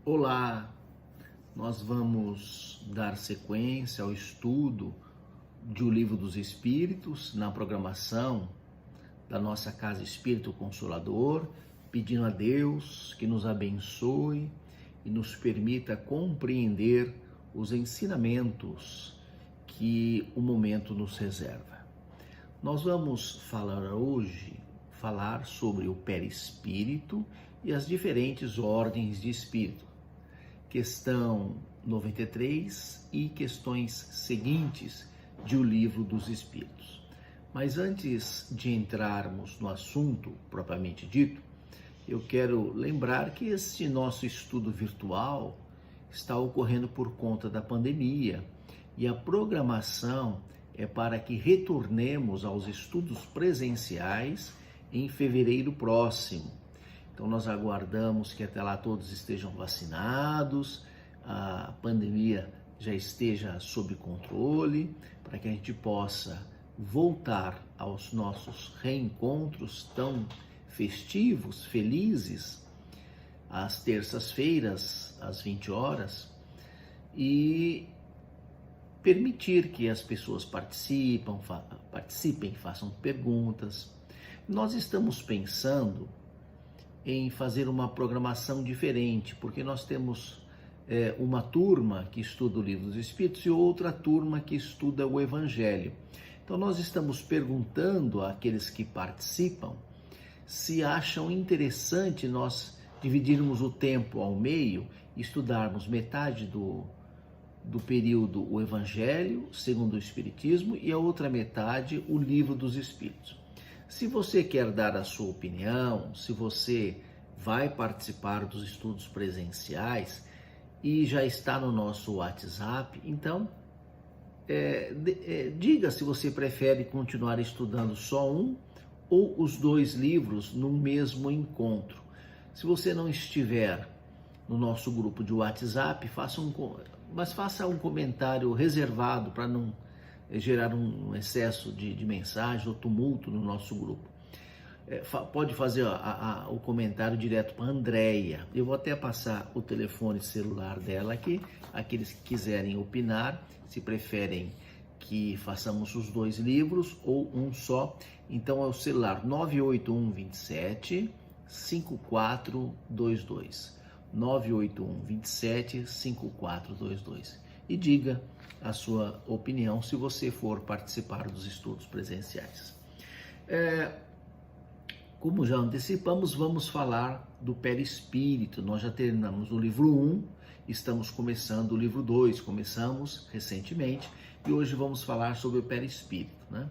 Olá, nós vamos dar sequência ao estudo de O Livro dos Espíritos na programação da nossa Casa Espírito Consolador, pedindo a Deus que nos abençoe e nos permita compreender os ensinamentos que o momento nos reserva. Nós vamos falar sobre o perispírito e as diferentes ordens de espírito. Questão 93 e questões seguintes de O Livro dos Espíritos. Mas antes de entrarmos no assunto propriamente dito, eu quero lembrar que esse nosso estudo virtual está ocorrendo por conta da pandemia e a programação é para que retornemos aos estudos presenciais em fevereiro próximo. Então nós aguardamos que até lá todos estejam vacinados, a pandemia já esteja sob controle, para que a gente possa voltar aos nossos reencontros tão festivos, felizes, às terças-feiras, às 20 horas, e permitir que as pessoas participem, façam perguntas. Nós estamos pensando em fazer uma programação diferente, porque nós temos uma turma que estuda o Livro dos Espíritos e outra turma que estuda o Evangelho. Então nós estamos perguntando àqueles que participam se acham interessante nós dividirmos o tempo ao meio, estudarmos metade do período o Evangelho segundo o Espiritismo e a outra metade o Livro dos Espíritos. Se você quer dar a sua opinião, se você vai participar dos estudos presenciais e já está no nosso WhatsApp, então diga se você prefere continuar estudando só um ou os dois livros no mesmo encontro. Se você não estiver no nosso grupo de WhatsApp, faça um comentário reservado para não gerar um excesso de mensagem ou tumulto no nosso grupo. Pode fazer o comentário direto para a Andréia. Eu vou até passar o telefone celular dela aqui, aqueles que quiserem opinar, se preferem que façamos os dois livros ou um só. Então é o celular 981 27 5422. 981 27 5422. E diga a sua opinião se você for participar dos estudos presenciais. Como já antecipamos, vamos falar do perispírito. Nós já terminamos o livro 1, estamos começando o livro 2, começamos recentemente, e hoje vamos falar sobre o perispírito, né?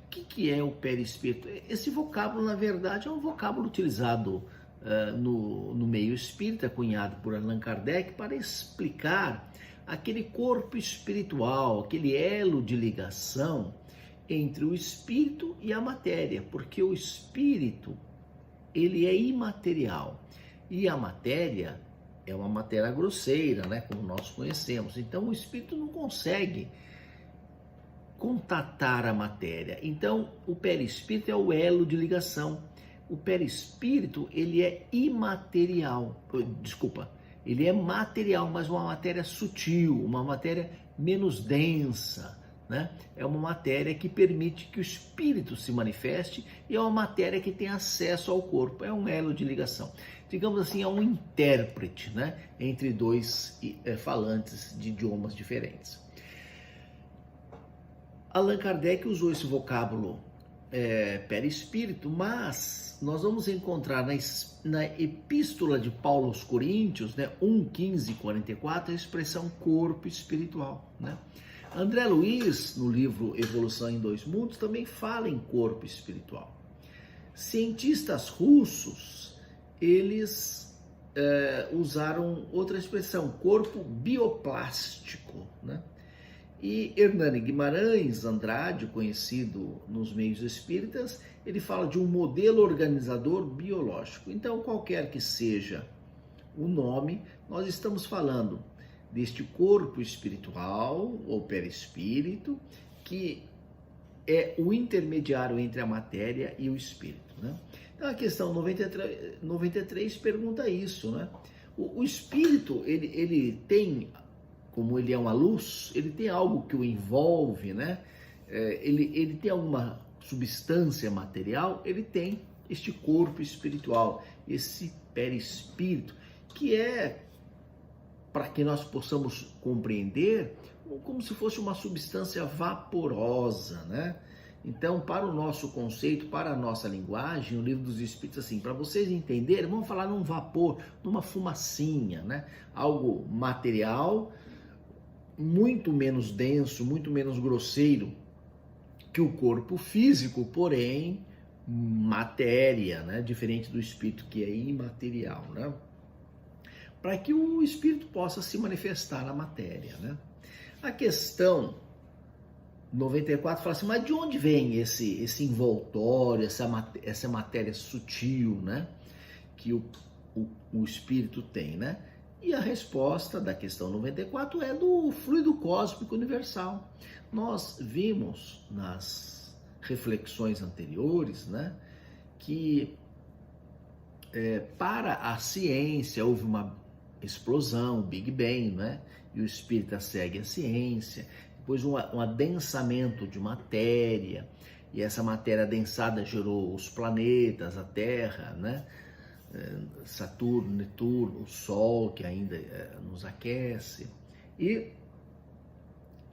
O que é o perispírito? Esse vocábulo, na verdade, é um vocábulo utilizado no meio espírita, cunhado por Allan Kardec, para explicar aquele corpo espiritual, aquele elo de ligação entre o espírito e a matéria, porque o espírito, ele é imaterial e a matéria é uma matéria grosseira, né, como nós conhecemos. Então o espírito não consegue contatar a matéria. Então o perispírito é o elo de ligação. O perispírito, ele é imaterial, ele é material, mas uma matéria sutil, uma matéria menos densa, né? É uma matéria que permite que o espírito se manifeste e é uma matéria que tem acesso ao corpo, é um elo de ligação. Digamos assim, é um intérprete, né, entre dois falantes de idiomas diferentes. Allan Kardec usou esse vocábulo perispírito, mas nós vamos encontrar na Epístola de Paulo aos Coríntios, né, 1:15-44, a expressão corpo espiritual, né? André Luiz, no livro Evolução em Dois Mundos, também fala em corpo espiritual. Cientistas russos, eles usaram outra expressão, corpo bioplástico, né? E Hernani Guimarães Andrade, conhecido nos meios espíritas, ele fala de um modelo organizador biológico. Então, qualquer que seja o nome, nós estamos falando deste corpo espiritual ou perispírito, que é o intermediário entre a matéria e o espírito, né? Então a questão 93 pergunta isso, né? O espírito, ele tem, como ele é uma luz, ele tem algo que o envolve, né? Ele tem alguma substância material, ele tem este corpo espiritual, esse perispírito, que é, para que nós possamos compreender, como se fosse uma substância vaporosa, né? Então, para o nosso conceito, para a nossa linguagem, o Livro dos Espíritos, assim, para vocês entenderem, vamos falar num vapor, numa fumacinha, né? Algo material, muito menos denso, muito menos grosseiro que o corpo físico, porém matéria, né? Diferente do espírito, que é imaterial, né? Para que o espírito possa se manifestar na matéria, né? A questão 94 fala assim, mas de onde vem esse envoltório, essa matéria sutil, né? Que o espírito tem, né? E a resposta da questão 94 é do fluido cósmico universal. Nós vimos nas reflexões anteriores, né? Que para a ciência houve uma explosão, Big Bang, né? E o espírita segue a ciência. Depois um adensamento de matéria, e essa matéria adensada gerou os planetas, a Terra, né? Saturno, Netuno, o Sol, que ainda nos aquece, e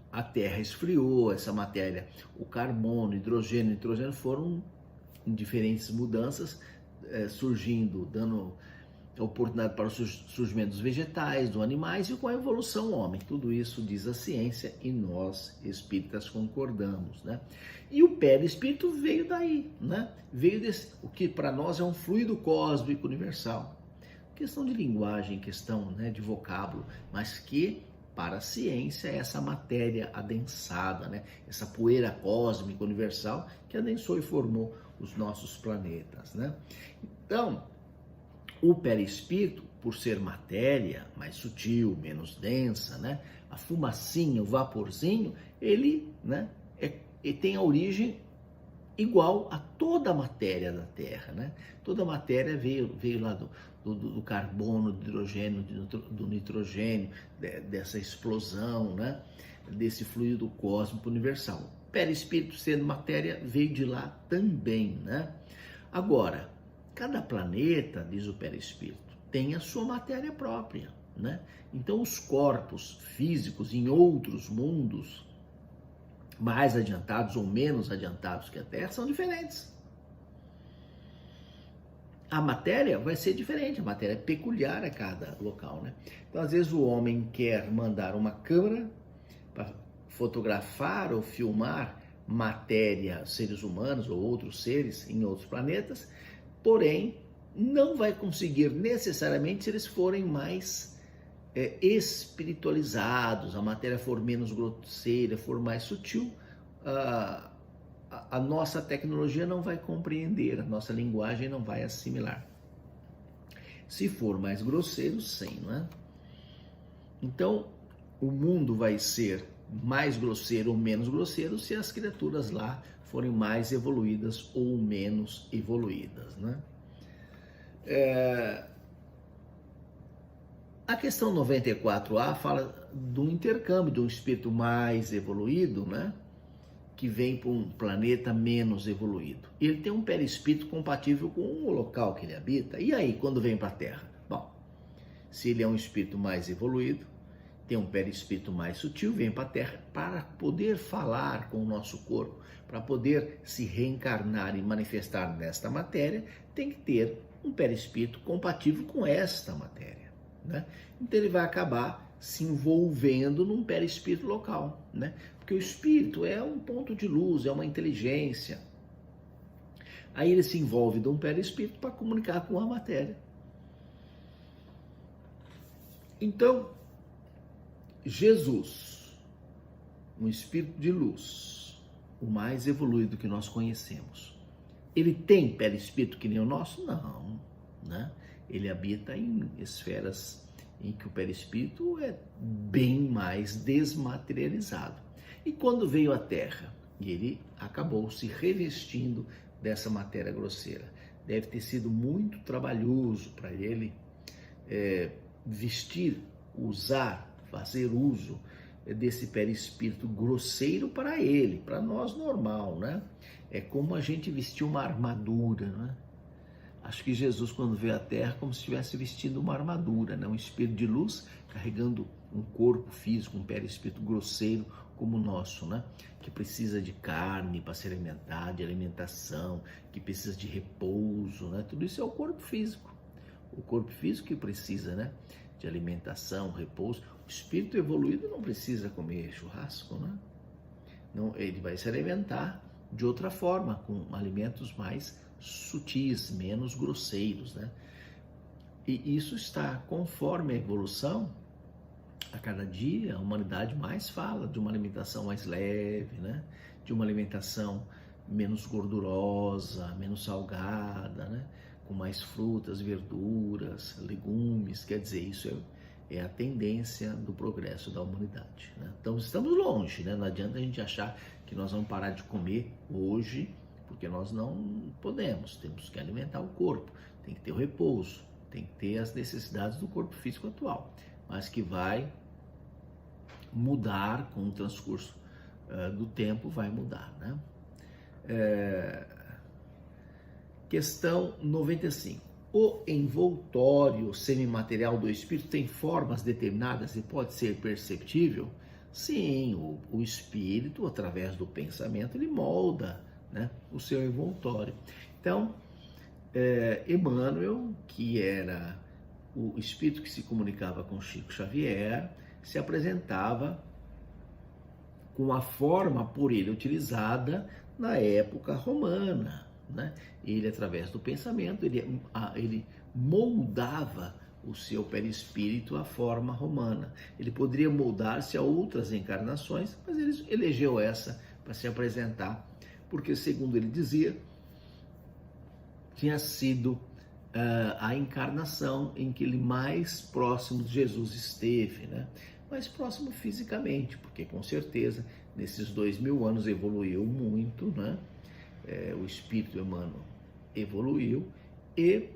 a Terra esfriou, essa matéria, o carbono, hidrogênio, nitrogênio foram em diferentes mudanças surgindo, dando oportunidade para o surgimento dos vegetais, dos animais e com a evolução homem. Tudo isso diz a ciência e nós espíritas concordamos, né? E o perispírito veio daí, né? Veio desse, o que para nós é um fluido cósmico universal. Questão de linguagem, questão, né, de vocábulo, mas que para a ciência é essa matéria adensada, né? Essa poeira cósmica universal que adensou e formou os nossos planetas, né? Então, o perispírito, por ser matéria mais sutil, menos densa, né? A fumacinha, o vaporzinho, ele, né, tem a origem igual a toda a matéria da Terra, né? Toda a matéria veio lá do carbono, do hidrogênio, do nitrogênio, dessa explosão, né? Desse fluido cósmico universal. O perispírito, sendo matéria, veio de lá também, né? Agora, cada planeta, diz o perispírito, tem a sua matéria própria, né? Então, os corpos físicos em outros mundos, mais adiantados ou menos adiantados que a Terra, são diferentes. A matéria vai ser diferente, a matéria é peculiar a cada local, né? Então, às vezes, o homem quer mandar uma câmera para fotografar ou filmar matéria, seres humanos ou outros seres em outros planetas, porém, não vai conseguir necessariamente se eles forem mais espiritualizados, a matéria for menos grosseira, for mais sutil, a nossa tecnologia não vai compreender, a nossa linguagem não vai assimilar. Se for mais grosseiro, sim, não é? Então, o mundo vai ser mais grosseiro ou menos grosseiro se as criaturas lá forem mais evoluídas ou menos evoluídas, né? A questão 94A fala do intercâmbio de um espírito mais evoluído, né? Que vem para um planeta menos evoluído. Ele tem um perispírito compatível com o local que ele habita. E aí, quando vem para a Terra? Bom, se ele é um espírito mais evoluído, tem um perispírito mais sutil, vem para a Terra para poder falar com o nosso corpo, para poder se reencarnar e manifestar nesta matéria, tem que ter um perispírito compatível com esta matéria, né? Então ele vai acabar se envolvendo num perispírito local, né? Porque o espírito é um ponto de luz, é uma inteligência. Aí ele se envolve de um perispírito para comunicar com a matéria. Então, Jesus, um espírito de luz, o mais evoluído que nós conhecemos, ele tem perispírito que nem o nosso? Não, né? Ele habita em esferas em que o perispírito é bem mais desmaterializado. E quando veio à Terra, ele acabou se revestindo dessa matéria grosseira. Deve ter sido muito trabalhoso para ele vestir, usar, fazer uso desse perispírito grosseiro para ele, para nós normal, né? É como a gente vestir uma armadura, né? Acho que Jesus, quando veio à Terra, como se estivesse vestindo uma armadura, né? Um espírito de luz carregando um corpo físico, um perispírito grosseiro como o nosso, né? Que precisa de carne para se alimentar, de alimentação, que precisa de repouso, né? Tudo isso é o corpo físico. O corpo físico que precisa, né? De alimentação, repouso. O espírito evoluído não precisa comer churrasco, né? Não, ele vai se alimentar de outra forma, com alimentos mais sutis, menos grosseiros, né? E isso está conforme a evolução. A cada dia a humanidade mais fala de uma alimentação mais leve, né? De uma alimentação menos gordurosa, menos salgada, né? Com mais frutas, verduras, legumes. Quer dizer, isso é a tendência do progresso da humanidade, né? Então estamos longe, né? Não adianta a gente achar que nós vamos parar de comer hoje, porque nós não podemos. Temos que alimentar o corpo, tem que ter o repouso, tem que ter as necessidades do corpo físico atual, mas que vai mudar com o transcurso do tempo, vai mudar, né? Questão 95. O envoltório semimaterial do espírito tem formas determinadas e pode ser perceptível? Sim, o espírito, através do pensamento, ele molda, né, o seu envoltório. Então, Emmanuel, que era o espírito que se comunicava com Chico Xavier, se apresentava com a forma por ele utilizada na época romana, né? Ele, através do pensamento, ele moldava o seu perispírito à forma romana. Ele poderia moldar-se a outras encarnações, mas ele elegeu essa para se apresentar, porque, segundo ele dizia, tinha sido a encarnação em que ele mais próximo de Jesus esteve, né? Mais próximo fisicamente, porque com certeza nesses 2000 anos evoluiu muito, né? O espírito Emmanuel evoluiu e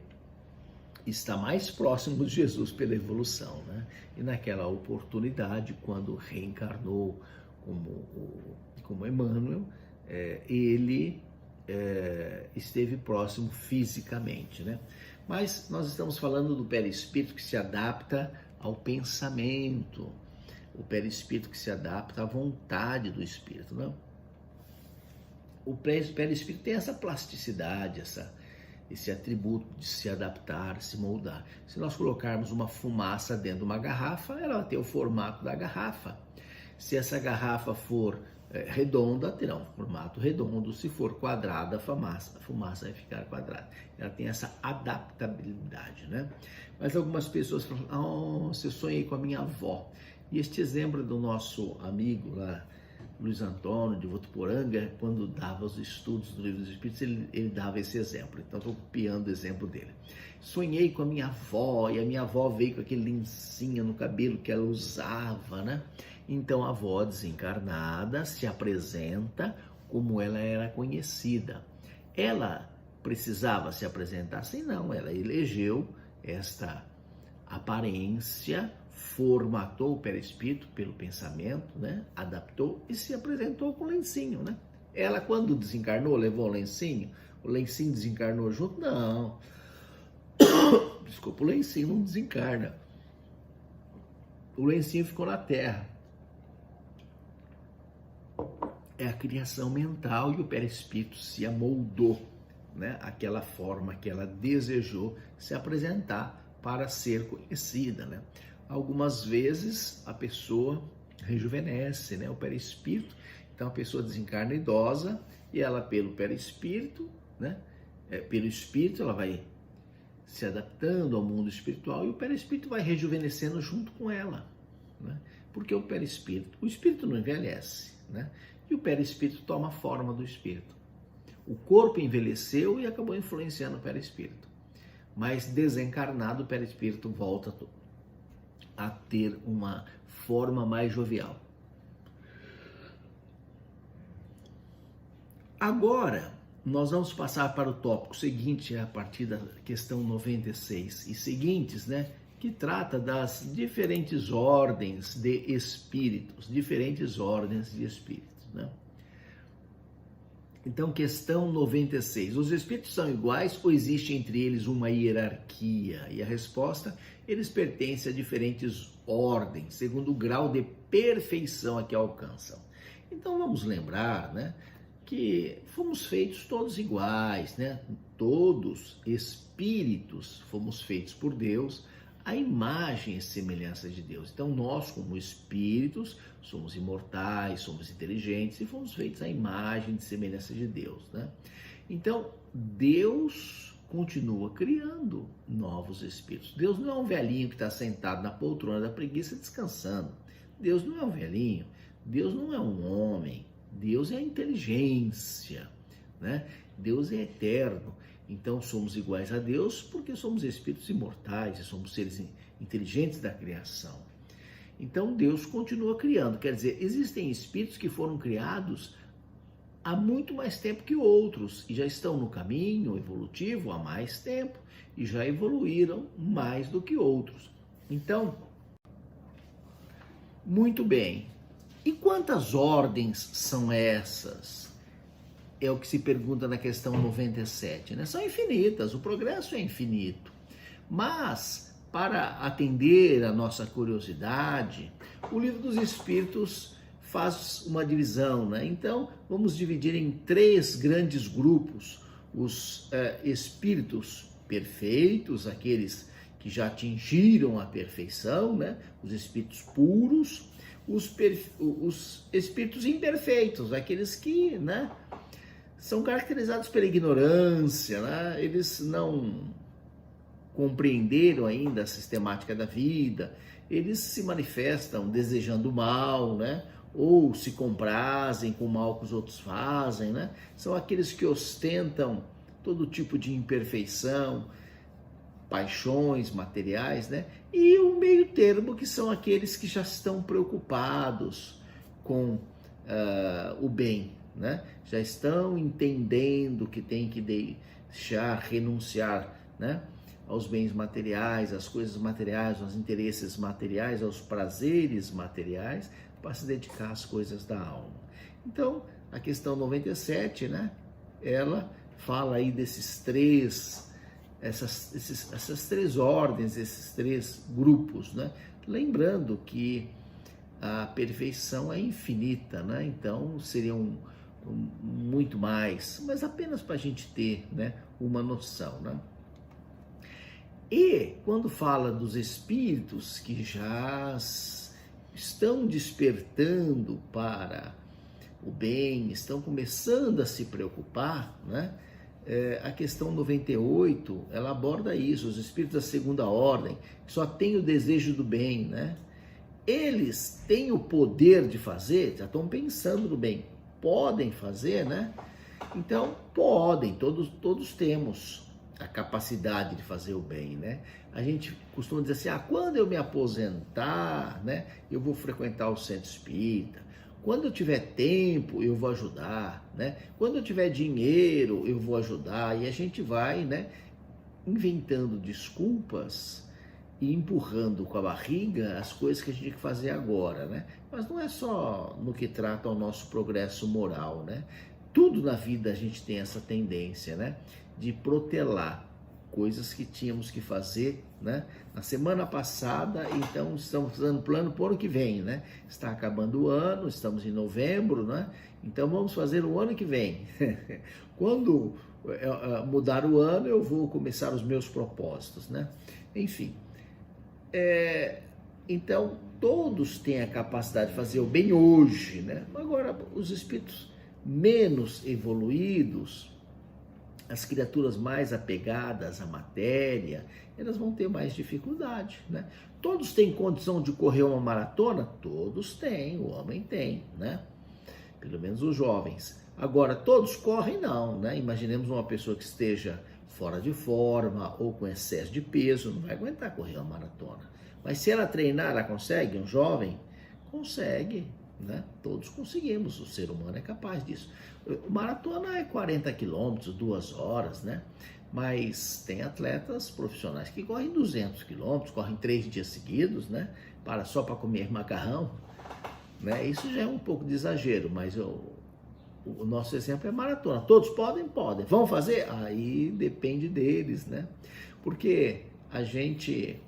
está mais próximo de Jesus pela evolução, né? E naquela oportunidade, quando reencarnou como Emmanuel, ele esteve próximo fisicamente, né? Mas nós estamos falando do perispírito que se adapta ao pensamento, o perispírito que se adapta à vontade do espírito, não? O perispírito tem essa plasticidade, esse atributo de se adaptar, se moldar. Se nós colocarmos uma fumaça dentro de uma garrafa, ela vai ter o formato da garrafa. Se essa garrafa for redonda, terá um formato redondo. Se for quadrada, a fumaça vai ficar quadrada. Ela tem essa adaptabilidade, né? Mas algumas pessoas falam, nossa, eu sonhei com a minha avó. E este exemplo do nosso amigo lá, Luiz Antônio de Votuporanga, quando dava os estudos do Livro dos Espíritos, ele dava esse exemplo. Então, estou copiando o exemplo dele. Sonhei com a minha avó, e a minha avó veio com aquele lencinho no cabelo que ela usava, né? Então, a avó desencarnada se apresenta como ela era conhecida. Ela precisava se apresentar assim? Não, ela elegeu esta aparência, formatou o perispírito pelo pensamento, né? Adaptou e se apresentou com o lencinho, né? Ela, quando desencarnou, levou o lencinho desencarnou junto? Não. Desculpa, o lencinho não desencarna. O lencinho ficou na terra. É a criação mental e o perispírito se amoldou, né? Aquela forma que ela desejou se apresentar para ser conhecida, né? Algumas vezes a pessoa rejuvenesce, né? O perispírito. Então a pessoa desencarna idosa e ela, pelo perispírito, né? Pelo espírito, ela vai se adaptando ao mundo espiritual e o perispírito vai rejuvenescendo junto com ela, né? Porque o espírito não envelhece, né? E o perispírito toma a forma do espírito. O corpo envelheceu e acabou influenciando o perispírito. Mas desencarnado, o perispírito volta a ter uma forma mais jovial. Agora, nós vamos passar para o tópico seguinte, a partir da questão 96 e seguintes, né? que trata das diferentes ordens de espíritos, né? Então, questão 96. Os espíritos são iguais ou existe entre eles uma hierarquia? E a resposta, eles pertencem a diferentes ordens, segundo o grau de perfeição a que alcançam. Então, vamos lembrar, né, que fomos feitos todos iguais, né? Todos espíritos fomos feitos por Deus, a imagem e semelhança de Deus. Então nós, como espíritos, somos imortais, somos inteligentes e fomos feitos à imagem e semelhança de Deus, né? Então Deus continua criando novos espíritos. Deus não é um velhinho que está sentado na poltrona da preguiça descansando. Deus não é um velhinho, Deus não é um homem, Deus é a inteligência, né? Deus é eterno. Então somos iguais a Deus porque somos espíritos imortais e somos seres inteligentes da criação. Então Deus continua criando, quer dizer, existem espíritos que foram criados há muito mais tempo que outros e já estão no caminho evolutivo há mais tempo e já evoluíram mais do que outros. Então, muito bem. E quantas ordens são essas? É o que se pergunta na questão 97, né? São infinitas, o progresso é infinito. Mas, para atender a nossa curiosidade, o Livro dos Espíritos faz uma divisão, né? Então, vamos dividir em 3 grandes grupos. Os espíritos perfeitos, aqueles que já atingiram a perfeição, né? Os espíritos puros, os espíritos imperfeitos, aqueles que, né, são caracterizados pela ignorância, né? Eles não compreenderam ainda a sistemática da vida, eles se manifestam desejando mal, né? Ou se comprazem com o mal que os outros fazem, né? São aqueles que ostentam todo tipo de imperfeição, paixões materiais, né? E o meio termo, que são aqueles que já estão preocupados com o bem, né? Já estão entendendo que tem que deixar, renunciar, né, aos bens materiais, às coisas materiais, aos interesses materiais, aos prazeres materiais, para se dedicar às coisas da alma. Então, a questão 97, né, ela fala aí desses essas 3 ordens, esses 3 grupos, né? Lembrando que a perfeição é infinita, né? Então seriam muito mais, mas apenas para a gente ter, né, uma noção, né? E quando fala dos espíritos que já estão despertando para o bem, estão começando a se preocupar, né? A questão 98, ela aborda isso, os espíritos da segunda ordem, que só têm o desejo do bem, né? Eles têm o poder de fazer, já estão pensando no bem, podem fazer, né? Então, podem, todos temos a capacidade de fazer o bem, né? A gente costuma dizer assim, quando eu me aposentar, né, eu vou frequentar o centro espírita. Quando eu tiver tempo, eu vou ajudar, né? Quando eu tiver dinheiro, eu vou ajudar. E a gente vai, né, inventando desculpas e empurrando com a barriga as coisas que a gente tem que fazer agora, né? Mas não é só no que trata ao nosso progresso moral, né? Tudo na vida a gente tem essa tendência, né, de protelar coisas que tínhamos que fazer, né, na semana passada. Então estamos fazendo plano para o ano que vem, né? Está acabando o ano, estamos em novembro, né? Então vamos fazer o ano que vem. Quando mudar o ano, eu vou começar os meus propósitos, né? Enfim, então todos têm a capacidade de fazer o bem hoje, né? Agora, os espíritos menos evoluídos, as criaturas mais apegadas à matéria, elas vão ter mais dificuldade, né? Todos têm condição de correr uma maratona? Todos têm, o homem tem, né? Pelo menos os jovens. Agora, todos correm? Não, né? Imaginemos uma pessoa que esteja fora de forma ou com excesso de peso, não vai aguentar correr uma maratona. Mas se ela treinar, ela consegue? Um jovem? Consegue, né? Todos conseguimos, o ser humano é capaz disso. Maratona é 40 quilômetros, 2 horas, né? Mas tem atletas profissionais que correm 200 quilômetros, correm 3 dias seguidos, né? Só para comer macarrão, né? Isso já é um pouco de exagero, mas o nosso exemplo é maratona. Todos podem? Podem. Vão fazer? Aí depende deles, né? Porque a gente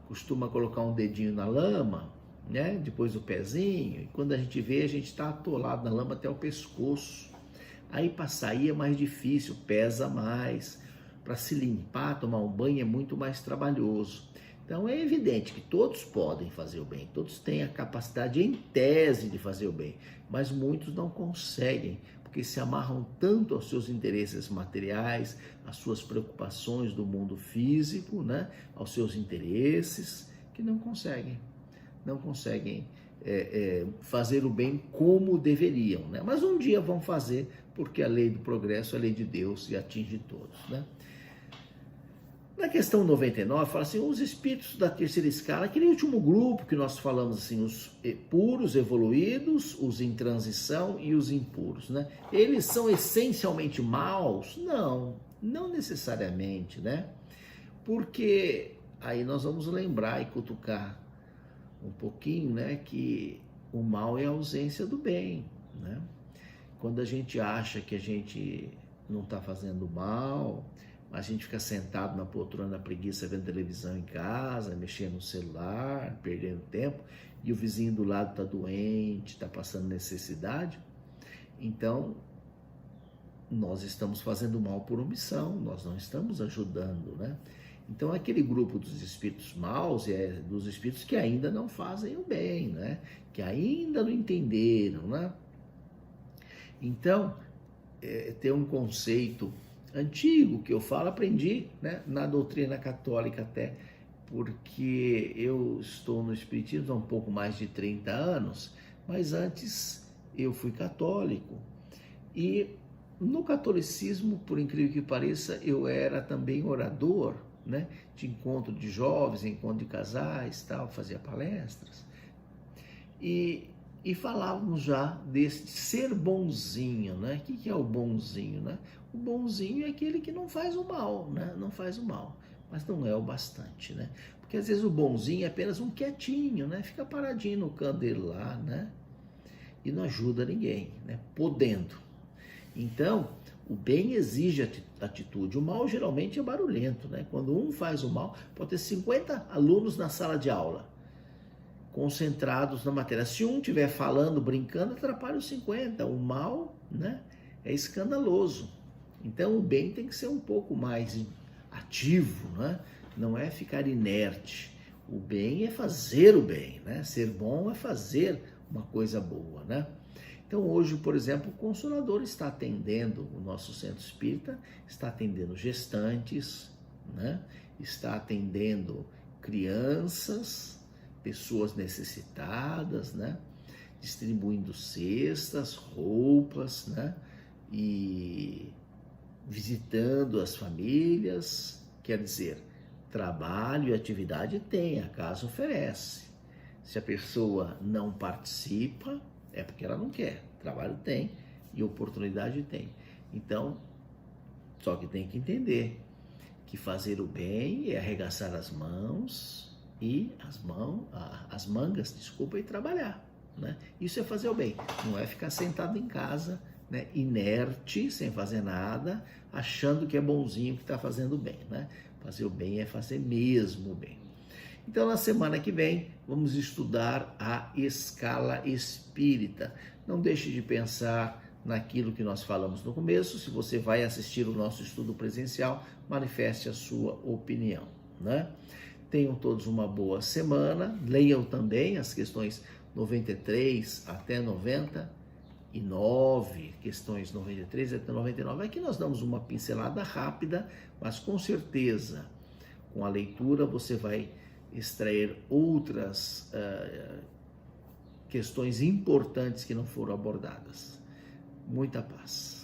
costuma colocar um dedinho na lama, né? Depois do pezinho, e quando a gente vê, a gente está atolado na lama até o pescoço. Aí para sair é mais difícil, pesa mais. Para se limpar, tomar um banho é muito mais trabalhoso. Então é evidente que todos podem fazer o bem, todos têm a capacidade em tese de fazer o bem, mas muitos não conseguem, porque se amarram tanto aos seus interesses materiais, às suas preocupações do mundo físico, né? Aos seus interesses, que não conseguem fazer o bem como deveriam, né? Mas um dia vão fazer, porque a lei do progresso, a lei de Deus, e atinge todos, né? Na questão 99, fala assim, os espíritos da terceira escala, aquele último grupo que nós falamos assim, os puros, evoluídos, os em transição e os impuros, né? Eles são essencialmente maus? Não necessariamente, né? Porque aí nós vamos lembrar e cutucar um pouquinho, né, que o mal é a ausência do bem, né? Quando a gente acha que a gente não está fazendo mal, a gente fica sentado na poltrona da preguiça vendo televisão em casa, mexendo no celular, perdendo tempo, e o vizinho do lado está doente, está passando necessidade, então nós estamos fazendo mal por omissão, nós não estamos ajudando, né? Então aquele grupo dos espíritos maus é dos espíritos que ainda não fazem o bem, né? Que ainda não entenderam, né? Então, tem um conceito antigo que eu falo, aprendi, né, na doutrina católica até, porque eu estou no espiritismo há um pouco mais de 30 anos, mas antes eu fui católico. E no catolicismo, por incrível que pareça, eu era também orador, né, de encontro de jovens, encontro de casais, tal, fazia palestras. E falávamos já desse ser bonzinho, né? O que é o bonzinho, né? O bonzinho é aquele que não faz o mal, né? Não faz o mal, mas não é o bastante, né? Porque às vezes o bonzinho é apenas um quietinho, né? Fica paradinho no canto dele lá, né? E não ajuda ninguém, né? Podendo. Então, o bem exige atitude. O mal geralmente é barulhento, né? Quando um faz o mal, pode ter 50 alunos na sala de aula, concentrados na matéria. Se um estiver falando, brincando, atrapalha os 50. O mal, né, é escandaloso. Então o bem tem que ser um pouco mais ativo, né? Não é ficar inerte. O bem é fazer o bem, né? Ser bom é fazer uma coisa boa, né? Então hoje, por exemplo, o Consolador está atendendo, o nosso centro espírita está atendendo gestantes, né? Está atendendo crianças, pessoas necessitadas, né? Distribuindo cestas, roupas, né? E visitando as famílias, quer dizer, trabalho e atividade tem, a casa oferece. Se a pessoa não participa, é porque ela não quer. Trabalho tem e oportunidade tem. Então, só que tem que entender que fazer o bem é arregaçar as mãos e as mangas, desculpa, e trabalhar, né? Isso é fazer o bem, não é ficar sentado em casa, né, inerte, sem fazer nada, achando que é bonzinho, que está fazendo bem, né? Fazer o bem é fazer mesmo o bem. Então, na semana que vem, vamos estudar a escala espírita. Não deixe de pensar naquilo que nós falamos no começo. Se você vai assistir o nosso estudo presencial, manifeste a sua opinião, né? Tenham todos uma boa semana. Leiam também as questões 93 até 99, questões 93 até 99. Aqui nós damos uma pincelada rápida, mas com certeza, com a leitura, você vai extrair outras questões importantes que não foram abordadas. Muita paz.